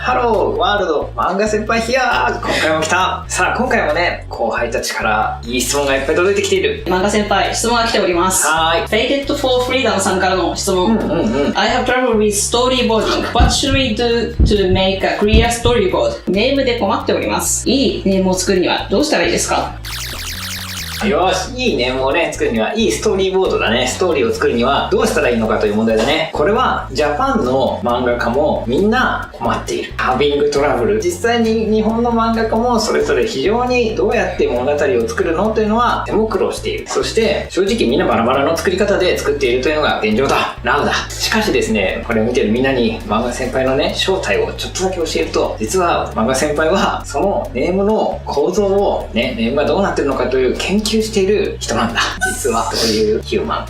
ハローワールド漫画先輩ヒアー。今回も来た。さあ今回もね、後輩たちからいい質問がいっぱい届いてきている。漫画先輩、質問が来ております。はーい。Faded for Freedom さんからの質問。I have trouble with storyboarding. What should we do to make a clear storyboard? ネームで困っております。いいネームを作るにはどうしたらいいですか？よし、いいネームをね、作るには、いいストーリーボードだね。ストーリーを作るにはどうしたらいいのかという問題だね。これはジャパンの漫画家もみんな困っている。ハビングトラブル。実際に日本の漫画家もそれぞれ非常にどうやって物語を作るのというのは手も苦労している。そして正直みんなバラバラの作り方で作っているというのが現状だ。ラウだ。しかしですね、これを見てるみんなに漫画先輩のね、正体をちょっとだけ教えると、実は漫画先輩はそのネームの構造をね、ネームがどうなってるのかという研究している人なんだ。実はそういうヒューマン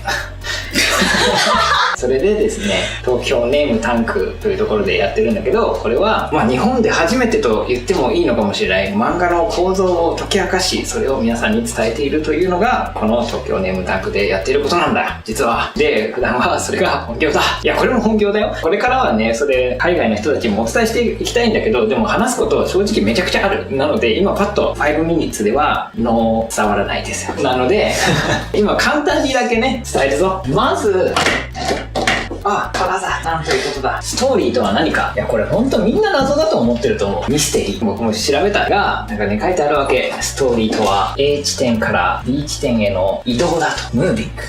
それでですね、東京ネームタンクというところでやってるんだけど、これは日本で初めてと言ってもいいのかもしれない漫画の構造を解き明かし、それを皆さんに伝えているというのがこの東京ネームタンクでやっていることなんだ、実は。で、普段はそれが本業だ。いや、これも本業だよ。これからはね、それ海外の人たちにもお伝えしていきたいんだけど、でも話すこと正直めちゃくちゃある。なので今パッと5ミニッツでは伝わらないですよ。なので今簡単にだけね、伝えるぞ。まずカラザなんということだ。ストーリーとは何か。いや、これほんとみんな謎だと思ってると思う。ミステリー。僕も調べたが、なんかね、書いてあるわけ。ストーリーとは A 地点から B 地点への移動だと。ムービング。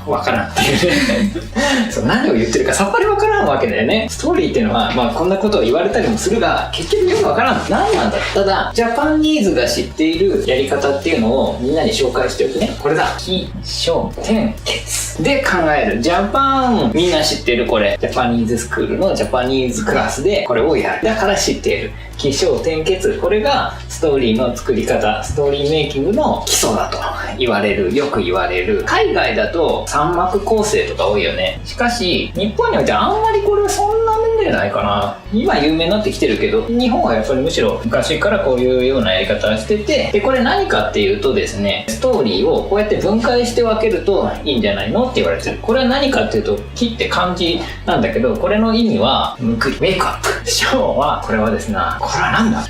わからんっていうねそう、何を言ってるかさっぱりわからんわけだよね。ストーリーっていうのはこんなことを言われたりもするが、結局よくわからん。何なんだ。ただジャパニーズが知っているやり方っていうのをみんなに紹介しておくね。これだ。起承転結で考える。ジャパンみんな知ってる。これジャパニーズスクールのジャパニーズクラスでこれをやる。だから知っている。起承転結、これがストーリーの作り方、ストーリーメイキングの基礎だと言われる。よく言われる。海外だと3幕構成とか多いよね。しかし日本においてあんまりこれはそんな面じゃないかな。今有名になってきてるけど、日本はやっぱりむしろ昔からこういうようなやり方をしてて、でこれ何かっていうとですね、ストーリーをこうやって分解して分けるといいんじゃないのって言われてる。これは何かっていうと、木って漢字なんだけど、これの意味はむくり、メイクアップ。章はこれはですね、これは何だ。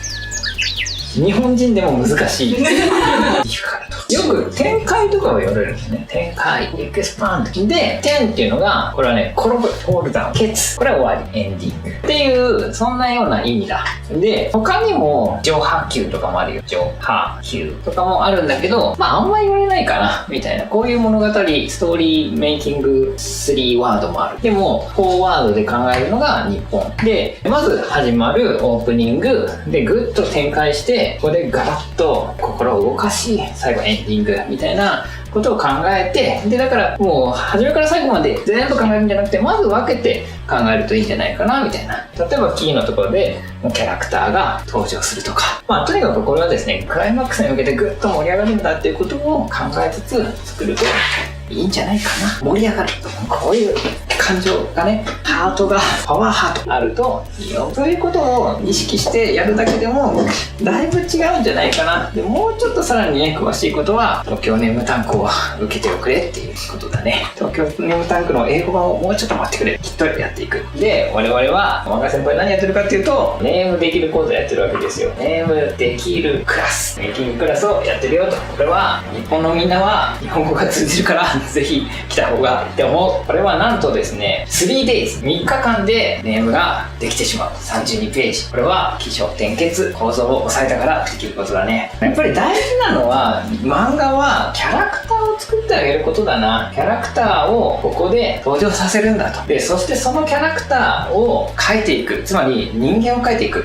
日本人でも難しいよく展開とかを言われるんですね。展開、エクスパンドで、点っていうのがこれはね、転ぶ、フォールダウン、ケツ、これは終わり、エンディングっていう、そんなような意味だ。で、他にも上波球とかもあるよ。上波球とかもあるんだけど、あんま言われないかなみたいな、こういう物語、ストーリーメイキング3ワードもある。でも4ワードで考えるのが日本で、まず始まるオープニングでぐっと展開して、ここでガラッと心を動かし、最後エンディングみたいなことを考えて、でだからもう初めから最後まで全部考えるんじゃなくて、まず分けて考えるといいんじゃないかなみたいな。例えばキーのところでキャラクターが登場するとか、とにかくこれはですね、クライマックスに向けてぐっと盛り上がるんだっていうことを考えつつ作るといいんじゃないかな。盛り上がる。こういう感情がね、ハートが、パワーハートあるといいよ。そういうことを意識してやるだけでもだいぶ違うんじゃないかな。でもうちょっとさらにね、詳しいことは東京ネームタンクを受けておくれっていうことだね。東京ネームタンクの英語版をもうちょっと待ってくれ。きっとやっていく。で、我々は漫画先輩何やってるかっていうと、ネームできる講座やってるわけですよ。ネームできるクラス、メイキングクラスをやってるよと。これは日本のみんなは日本語が通じるからぜひ来た方がいいって思う。これはなんとですね、3days、3日間でネームができてしまう。32ページ。これは起承転結、構造を押さえたからできることだね。やっぱり大事なのは、漫画はキャラクターを作ってあげることだな。キャラクターをここで登場させるんだと。で、そしてそのキャラクターを描いていく。つまり人間を描いていく。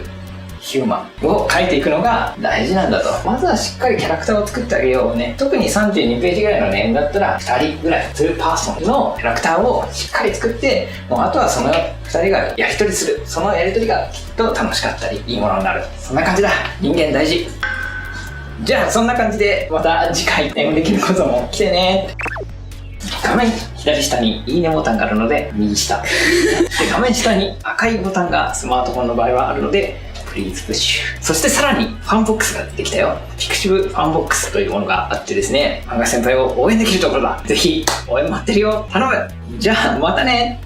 ヒューマンを描いていくのが大事なんだと。まずはしっかりキャラクターを作ってあげようね。特に32ページぐらいのネームだったら2人ぐらい2パーソンのキャラクターをしっかり作って、もうあとはその2人がやり取りする。そのやり取りがきっと楽しかったりいいものになる。そんな感じだ。人間大事。じゃあそんな感じでまた次回ネームできることも来てね。画面左下にいいねボタンがあるので右下で、画面下に赤いボタンがスマートフォンの場合はあるのでプリーズプッシュ。そしてさらにファンボックスが出てきたよ。ピクシブファンボックスというものがあってですね、漫画先輩を応援できるところだ。ぜひ応援待ってるよ。頼む。じゃあまたね。